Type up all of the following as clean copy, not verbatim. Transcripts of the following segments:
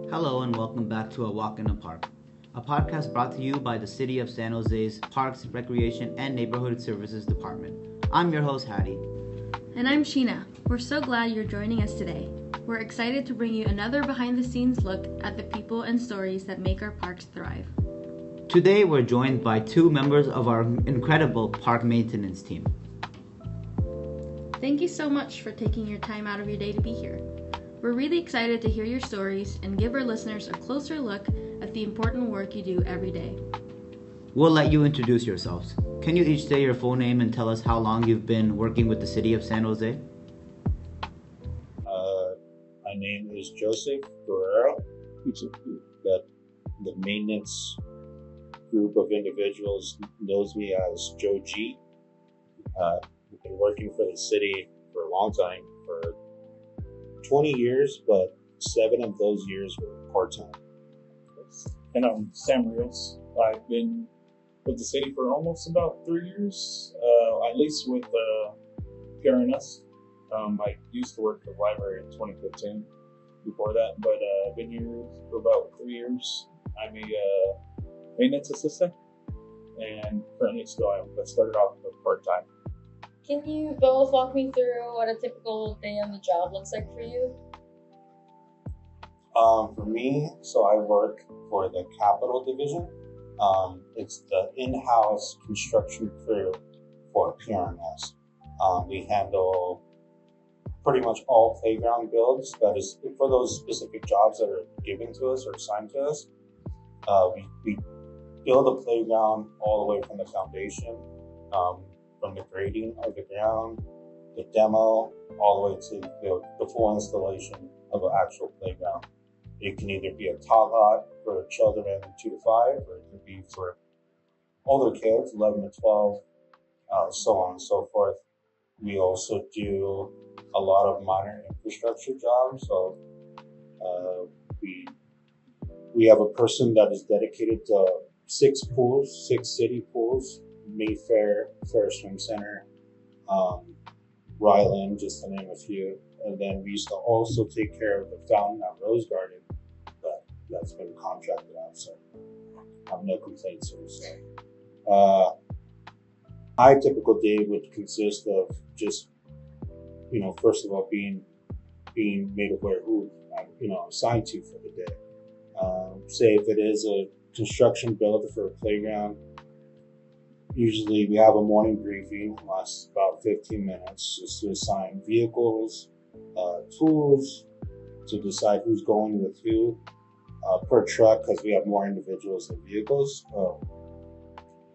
Hello and welcome back to A Walk in the Park, a podcast brought to you by the City of San Jose's Parks, Recreation, and Neighborhood Services Department. I'm your host, Hattie. And I'm Sheena. We're so glad you're joining us today. We're excited to bring you another behind-the-scenes look at the people and stories that make our parks thrive. Today we're joined by two members of our incredible park maintenance team. Thank you so much for taking your time out of your day to be here. We're really excited to hear your stories and give our listeners a closer look at the important work you do every day. We'll let you introduce yourselves. Can you each say your full name and tell us how long you've been working with the City of San Jose? My name is Joseph Guerrero. The maintenance group of individuals knows me as Joe G. I've been working for the city for a long time, for 20 years, but 7 of those years were part-time. And I'm Sam Rios. I've been with the city for almost about 3 years, at least with PRNS. I used to work at the library in 2015 before that, but I've been here for about 3 years. I'm a maintenance assistant, and currently still I started off with part-time. Can you both walk me through what a typical day on the job looks like for you? For me, so I work for the Capital Division. It's the in-house construction crew for PRNS. We handle pretty much all playground builds. That is for those specific jobs that are given to us or assigned to us. We build a playground all the way from the foundation, from the grading of the ground, the demo, all the way to the full installation of an actual playground. It can either be a tot lot for children 2 to 5, or it can be for older kids, 11 to 12, so on and so forth. We also do a lot of minor infrastructure jobs. So we have a person that is dedicated to 6 city pools, Mayfair, Fair Swim Center, Ryland, just to name a few. And then we used to also take care of the fountain at Rose Garden, but that's been contracted out, so I have no complaints here. So my typical day would consist of just, first of all, being made aware who I'm, assigned to for the day. Say if it is a construction build for a playground, usually we have a morning briefing, lasts about 15 minutes, just to assign vehicles, tools, to decide who's going with who per truck, because we have more individuals than vehicles.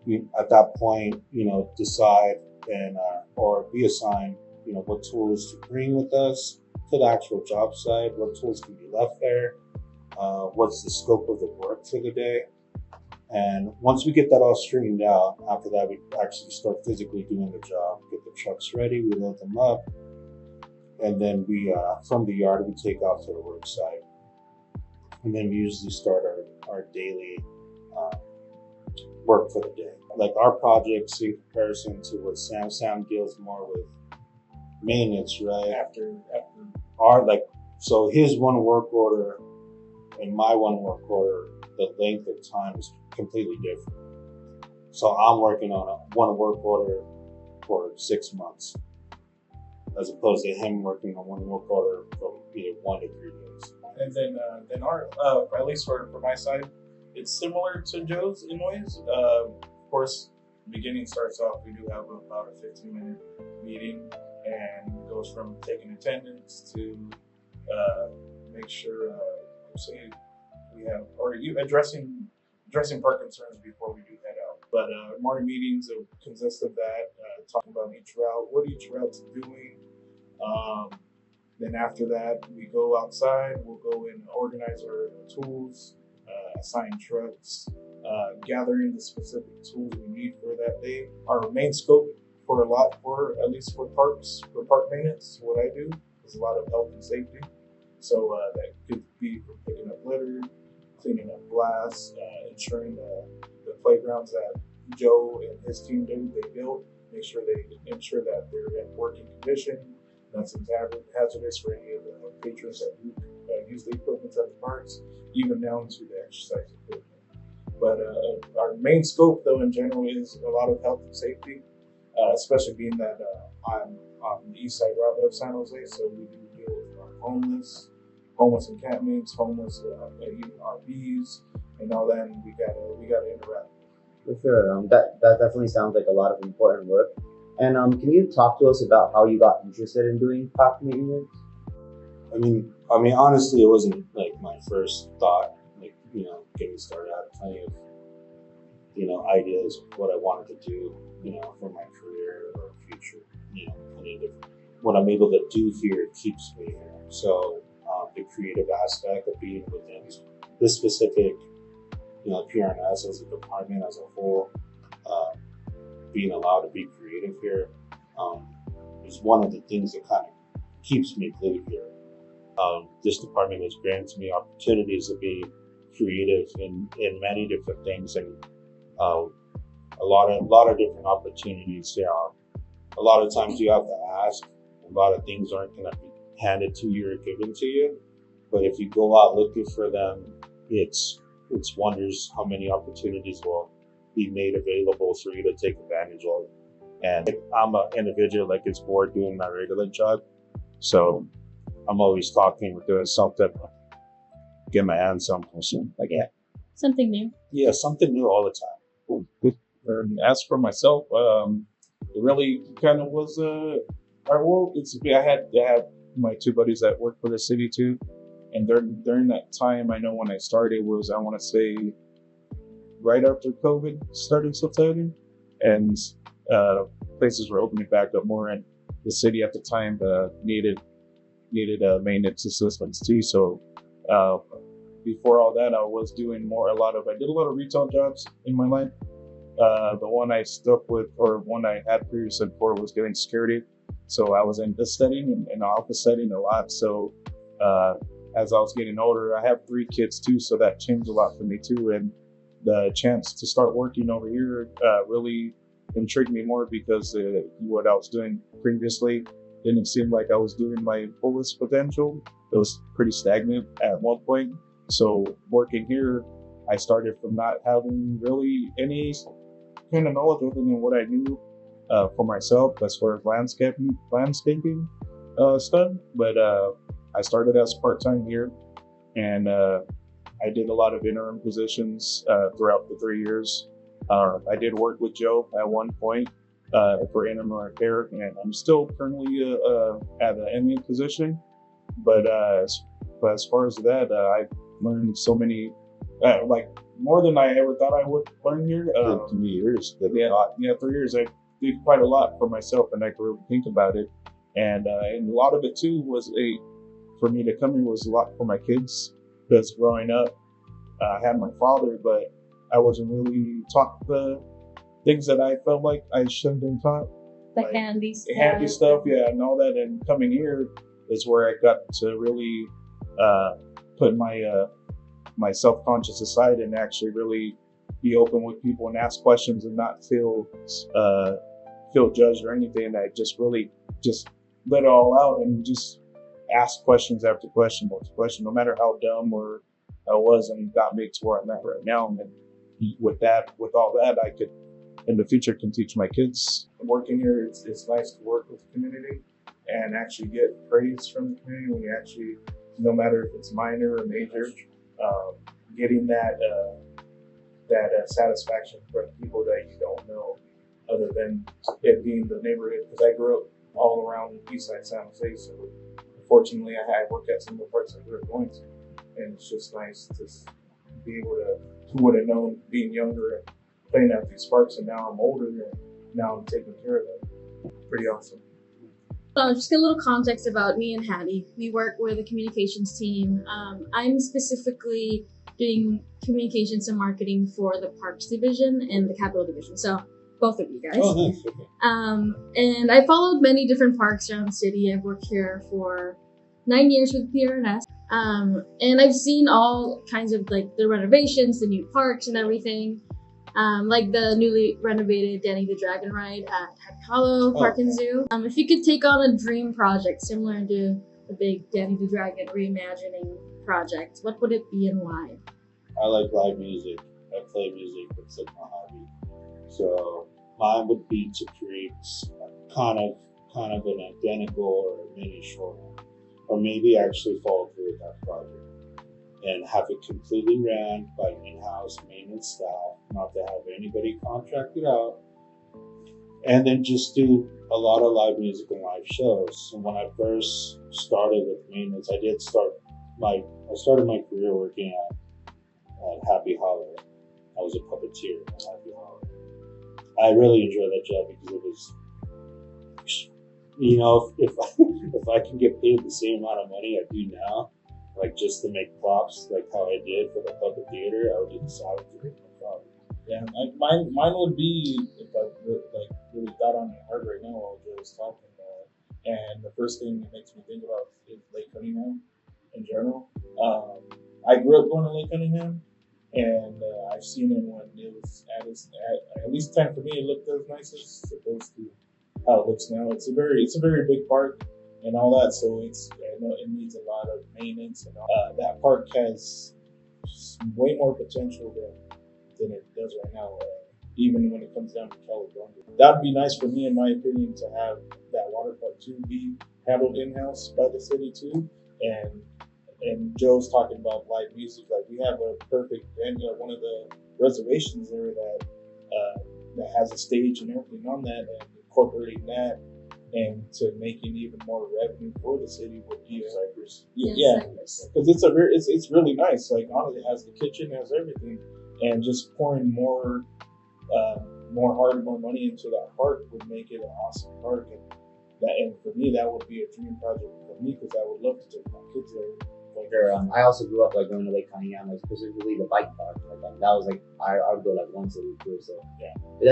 We, at that point, decide and or we assign, what tools to bring with us to the actual job site, what tools can be left there, what's the scope of the work for the day. And once we get that all straightened out, after that, we actually start physically doing the job, get the trucks ready, we load them up, and then we, from the yard, we take off to the work site. And then we usually start our daily work for the day. Like our projects, in comparison to what Sam deals more with maintenance, right? After So his one work order and my one work order, the length of time is completely different. So I'm working on one work order for 6 months, as opposed to him working on one work order from either 1 to 3 days. And then our, at least for my side, it's similar to Joe's in ways. Of course, the beginning starts off, we do have about a 15-minute meeting, and it goes from taking attendance to make sure, say we have, or you addressing park concerns before we do head out. But morning meetings will consist of that, talking about each route, what each route's doing. Then after that, we go outside, we'll go and organize our tools, assign trucks, gathering the specific tools we need for that day. Our main scope at least for parks, for park maintenance, what I do is a lot of health and safety. So that could be from picking up litter, cleaning up glass, ensuring the playgrounds that Joe and his team they build, ensure that they're in working condition, nothing's hazardous for any of the patrons that use the equipment at the parks, even down to the exercise equipment. But our main scope, though, in general, is a lot of health and safety, especially being that I'm on the east side rather of San Jose, so we do deal with homeless encampments, homeless even RVs, and all that. And we gotta interact. For sure. That definitely sounds like a lot of important work. And can you talk to us about how you got interested in doing park maintenance? I mean, honestly, it wasn't like my first thought. Like, getting started, I had plenty of, ideas of what I wanted to do, for my career or future. Plenty of different. What I'm able to do here keeps me here. So the creative aspect of being within this specific, PRNS as a department as a whole, being allowed to be creative here is one of the things that kind of keeps me glued here. This department has granted me opportunities to be creative in many different things, and a lot of different opportunities. A lot of times you have to ask. A lot of things aren't going to be handed to you or given to you, but if you go out looking for them, it's wonders how many opportunities will be made available for you to take advantage of. And I'm an individual that gets bored doing my regular job, so I'm always talking with doing something, get my hands on something like that. Something new. Yeah, something new all the time. Good. And as for myself, it really kind of was I had my two buddies that work for the city too, and during that time, I know when I started was, I want to say, right after COVID started subsiding, and places were opening back up more, and the city at the time needed maintenance assistance too. So before all that, I did a lot of retail jobs in my life. The one I stuck with, or one I had previously before, was doing security. So I was in this setting and office setting a lot. So as I was getting older, I have 3 kids too, so that changed a lot for me too. And the chance to start working over here really intrigued me more, because what I was doing previously didn't seem like I was doing my fullest potential. It was pretty stagnant at one point. So working here, I started from not having really any kind of knowledge other than what I knew for myself as far as landscaping stuff. But I started as part-time here, and I did a lot of interim positions throughout the 3 years. I did work with Joe at one point for interim repair, and I'm still currently at an ME position. But as far as that, I learned so many, more than I ever thought I would learn here. 3 years. 3 years. I did quite a lot for myself, and I could really think about it. And a lot of it too was for me to come here was a lot for my kids, because growing up, I had my father, but I wasn't really taught the things that I felt like I should have been taught. The handy stuff. Handy stuff, yeah, and all that. And coming here is where I got to really put my self-conscious aside and actually really be open with people and ask questions and not feel judged or anything. And I just really just let it all out and just ask questions after question after question, no matter how dumb or I was, and got me to where I'm at right now. And with all that, I could, in the future, can teach my kids. Working here, it's nice to work with the community and actually get praise from the community when you actually, no matter if it's minor or major, getting that satisfaction from people that you don't know, other than it being the neighborhood. Because I grew up all around east side San Jose, so fortunately I work at some of the parks I grew up going to, and it's just nice to be able to, who would have known being younger and playing at these parks, and now I'm older and now I'm taking care of them. Pretty awesome. Just get a little context about me and Hattie. We work with a communications team. I'm specifically doing communications and marketing for the Parks Division and the Capital Division. So both of you guys. Oh, nice. Okay. And I followed many different parks around the city. I've worked here for 9 years with PRNS. And I've seen all kinds of the renovations, the new parks and everything. Like the newly renovated Danny the Dragon ride at Heck Hollow Park and Zoo. If you could take on a dream project similar to the big Danny the Dragon reimagining project, what would it be and why? I like live music. I play music. It's like my hobby. So mine would be to create kind of an identical or a mini short, or maybe actually follow through with that project and have it completely ran by in-house maintenance staff, not to have anybody contracted out, and then just do a lot of live music and live shows. And when I first started with maintenance, I started my career working at Happy Hollow. I was a puppeteer at Happy Hollow. I really enjoyed that job because it was, if I can get paid the same amount of money I do now, like just to make props, like how I did for the puppet theater, I would do the solid to make my prop. Yeah, mine would be, if I really thought on it hard right now while Joe was talking, and the first thing it makes me think about is Lake Cunningham in general. I grew up going to Lake Cunningham, and I've seen it when it was at least time for me. It looked as nice as opposed to how it looks now. It's a very big park and all that, so I know it needs a lot of maintenance, and that park has way more potential than it does right now. Even when it comes down to California, that would be nice for me, in my opinion, to have that water park too be handled in-house by the city too. And Joe's talking about live music. Like, we have a perfect venue, one of the reservations there that has a stage and everything on that, and incorporating that and to making even more revenue for the city would be Cypress. Yeah, because it's really nice. Like, honestly, it has the kitchen, it has everything, and just pouring more money into that park would make it an awesome park. And for me, that would be a dream project for me, because I would love to take my kids there. I also grew up like going to Lake Cunningham, like specifically the bike park. Like that was like I would go like once a week or so. Yeah, it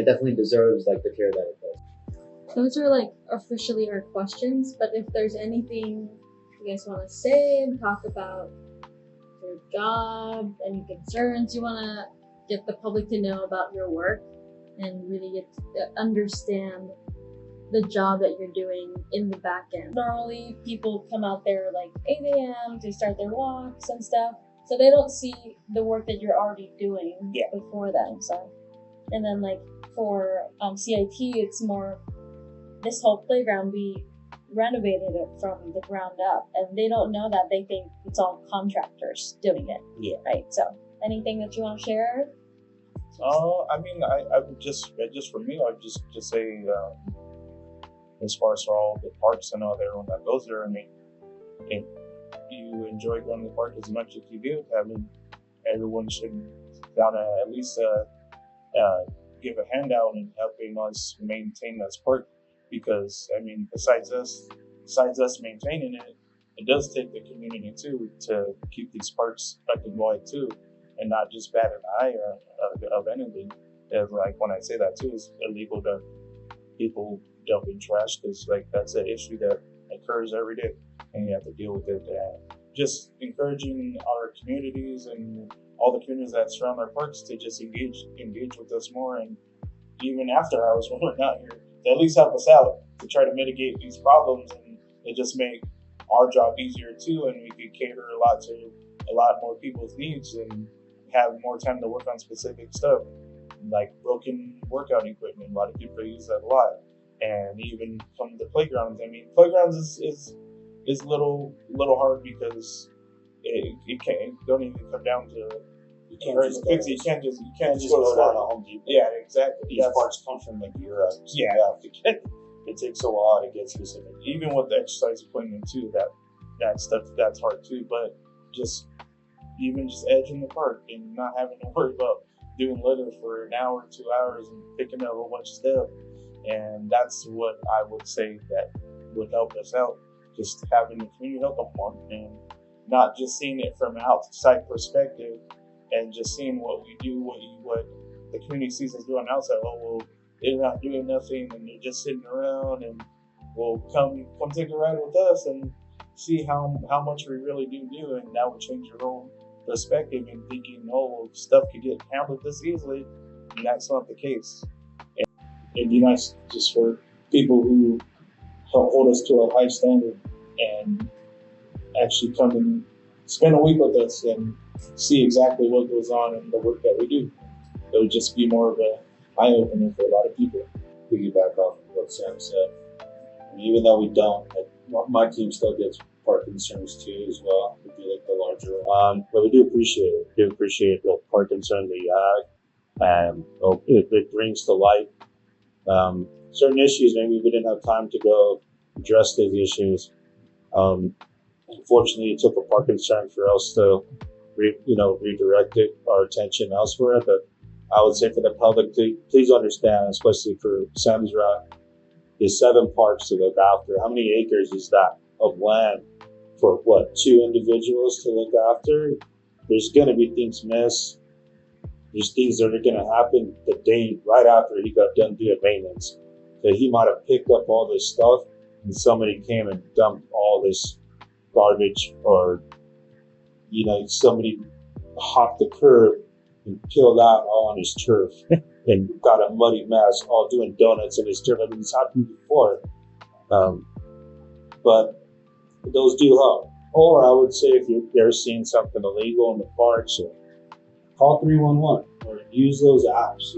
definitely deserves like the care that it does. Those are like officially our questions, but if there's anything you guys want to say and talk about your job, any concerns you want to get the public to know about your work, and really get to understand the job that you're doing in the back end. Normally, people come out there like 8 a.m. to start their walks and stuff, so they don't see the work that you're already doing before them. So, and then like for CIT, it's more this whole playground, we renovated it from the ground up, and they don't know that. They think it's all contractors doing it. Yeah. Right. So, anything that you want to share? I mean, I would just for me, I'd just say, as far as for all the parks and all everyone that goes there, I mean, if you enjoy going to the park as much as you do, I mean, everyone should at least give a handout in helping us maintain this park, because I mean, besides us maintaining it, it does take the community too to keep these parks like wide too, and not just bat an eye of anything. As like when I say that too, it's illegal to people dumping trash, because like that's an issue that occurs every day, and you have to deal with it. Just encouraging our communities and all the communities that surround our parks to just engage with us more, and even after hours when we're not here, to at least help us out to try to mitigate these problems, and it just make our job easier too, and we could cater a lot more people's needs and have more time to work on specific stuff, like broken workout equipment. A lot of people use that a lot. And even from the playgrounds, I mean, playgrounds is a little hard, because it don't even come down to you can't just go down to Home Depot. Yeah, exactly. These parts come from like Europe, so you have to get. It takes a while to get specific. Even with the exercise equipment too, that stuff, that's hard too. But just edging the park and not having to worry about doing litter for an hour, 2 hours, and picking up a whole bunch of stuff. And that's what I would say that would help us out. Just having the community help them more, and not just seeing it from an outside perspective, and just seeing what we do, what the community sees us doing outside. Oh, well, they're not doing nothing, and they're just sitting around, and well, come take a ride with us and see how much we really do, and that would change your whole perspective and thinking, oh, well, stuff could get handled this easily, and that's not the case. It'd be nice just for people who hold us to a high standard and actually come and spend a week with us and see exactly what goes on in the work that we do. It would just be more of an eye-opener for a lot of people. Piggyback off of what Sam said. And even though we don't, my team still gets park concerns too as well. We do like the larger one. But we do appreciate it. We do appreciate the park concern that you have. And it brings to light certain issues maybe we didn't have time to go address these issues. Unfortunately, it took a park concern for us to redirect our attention elsewhere. But I would say for the public, please understand, especially for Sam's Rock, is 7 parks to look after. How many acres is that of land for 2 individuals to look after? There's going to be things missed. There's things that are going to happen the day right after he got done doing maintenance. That he might have picked up all this stuff and somebody came and dumped all this garbage, or somebody hopped the curb and peeled out all on his turf and got a muddy mess, all doing donuts in his turf. I mean, it's happened before. But those do help. Or I would say if they're seeing something illegal in the parks, call 311 or use those apps.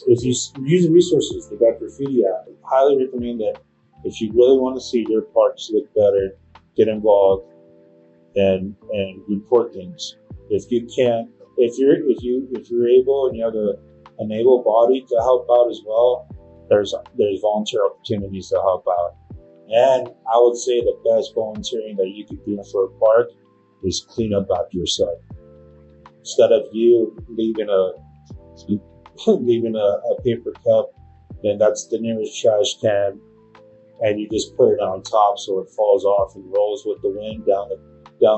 If you use the resources, they got graffiti app. I highly recommend that if you really want to see your parks look better, get involved and report things. If you can't, if you're able and you have an able body to help out as well, there's volunteer opportunities to help out. And I would say the best volunteering that you could do for a park is clean up after yourself. Instead of you leaving a paper cup, then that's the nearest trash can, and you just put it on top so it falls off and rolls with the wind down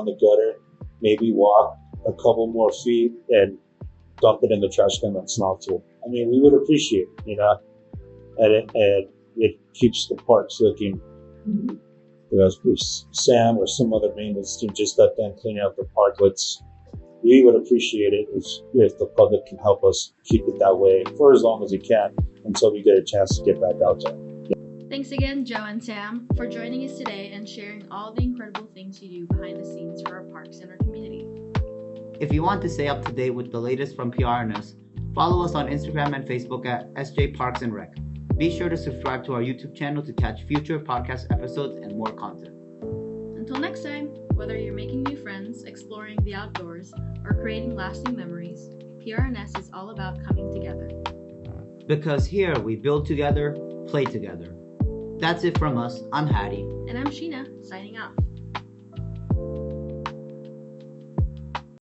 the gutter. Maybe walk a couple more feet and dump it in the trash can that's not full. I mean, we would appreciate it, and it keeps the parks looking. Sam or some other maintenance team just got done cleaning up the parklets. We would appreciate it if the public can help us keep it that way for as long as it can until we get a chance to get back out there. Thanks again, Joe and Sam, for joining us today and sharing all the incredible things you do behind the scenes for our parks and our community. If you want to stay up to date with the latest from PRNS, follow us on Instagram and Facebook at SJParksandRec. Be sure to subscribe to our YouTube channel to catch future podcast episodes and more content. Until next time, whether you're making new friends, exploring the outdoors, or creating lasting memories, PRNS is all about coming together. Because here we build together, play together. That's it from us. I'm Hattie. And I'm Sheena, signing off.